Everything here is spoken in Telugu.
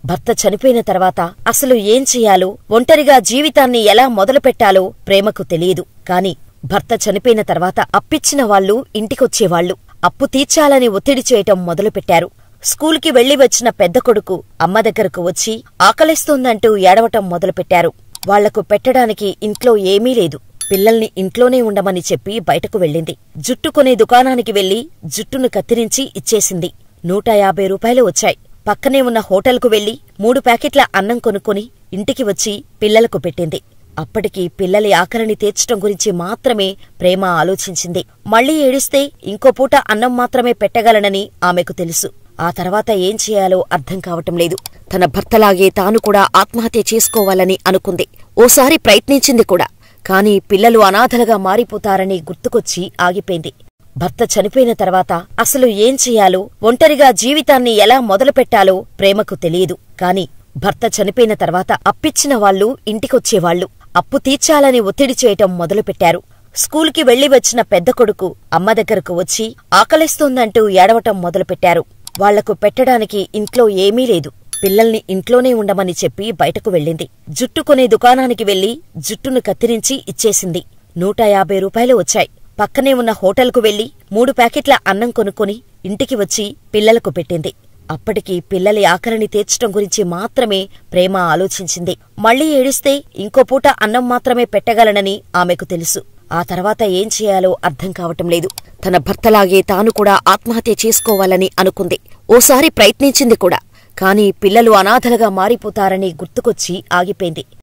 భర్త చనిపోయిన తర్వాత అసలు ఏం చెయ్యాలో, ఒంటరిగా జీవితాన్ని ఎలా మొదలుపెట్టాలో ప్రేమకు తెలియదు. కాని భర్త చనిపోయిన తర్వాత అప్పిచ్చిన వాళ్లు ఇంటికొచ్చేవాళ్లు. అప్పు తీర్చాలని ఒత్తిడి చేయటం మొదలుపెట్టారు. స్కూలుకి వెళ్లి వచ్చిన పెద్ద కొడుకు అమ్మ దగ్గరకు వచ్చి ఆకలిస్తోందంటూ ఏడవటం మొదలుపెట్టారు. వాళ్లకు పెట్టడానికి ఇంట్లో ఏమీ లేదు. పిల్లల్ని ఇంట్లోనే ఉండమని చెప్పి బయటకు వెళ్ళింది. జుట్టు కొనే దుకాణానికి వెళ్లి జుట్టును కత్తిరించి ఇచ్చేసింది. 150 రూపాయలు వచ్చాయి. పక్కనే ఉన్న హోటల్కు వెళ్లి 3 ప్యాకెట్ల అన్నం కొనుక్కొని ఇంటికి వచ్చి పిల్లలకు పెట్టింది. అప్పటికి పిల్లలి ఆకలిని తీర్చటం గురించి మాత్రమే ప్రేమ ఆలోచించింది. మళ్లీ ఏడిస్తే ఇంకో పూట అన్నం మాత్రమే పెట్టగలనని ఆమెకు తెలుసు. ఆ తర్వాత ఏం చేయాలో అర్థం కావటం లేదు. తన భర్తలాగే తాను కూడా ఆత్మహత్య చేసుకోవాలని అనుకుంది. ఓసారి ప్రయత్నించింది కూడా. కాని పిల్లలు అనాథలుగా మారిపోతారని గుర్తుకొచ్చి ఆగిపోయింది. భర్త చనిపోయిన తర్వాత అసలు ఏం చెయ్యాలో, ఒంటరిగా జీవితాన్ని ఎలా మొదలుపెట్టాలో ప్రేమకు తెలియదు. కాని భర్త చనిపోయిన తర్వాత అప్పిచ్చిన వాళ్లు ఇంటికొచ్చేవాళ్లు. అప్పు తీర్చాలని ఒత్తిడి చేయటం మొదలుపెట్టారు. స్కూలుకి వెళ్లి వచ్చిన పెద్ద కొడుకు అమ్మ దగ్గరకు వచ్చి ఆకలిస్తోందంటూ ఏడవటం మొదలుపెట్టారు. వాళ్లకు పెట్టడానికి ఇంట్లో ఏమీ లేదు. పిల్లల్ని ఇంట్లోనే ఉండమని చెప్పి బయటకు వెళ్ళింది. జుట్టు కొనే దుకాణానికి వెళ్లి జుట్టును కత్తిరించి ఇచ్చేసింది. 150 రూపాయలు వచ్చాయి. పక్కనే ఉన్న హోటల్కు వెళ్లి 3 ప్యాకెట్ల అన్నం కొనుక్కొని ఇంటికి వచ్చి పిల్లలకు పెట్టింది. అప్పటికి పిల్లలి ఆకలిని తీర్చటం గురించి మాత్రమే ప్రేమ ఆలోచించింది. మళ్లీ ఏడిస్తే ఇంకో పూట అన్నం మాత్రమే పెట్టగలనని ఆమెకు తెలుసు. ఆ తర్వాత ఏం చేయాలో అర్థం కావటం లేదు. తన భర్తలాగే తాను కూడా ఆత్మహత్య చేసుకోవాలని అనుకుంది. ఓసారి ప్రయత్నించింది కూడా. కాని పిల్లలు అనాథలుగా మారిపోతారని గుర్తుకొచ్చి ఆగిపోయింది.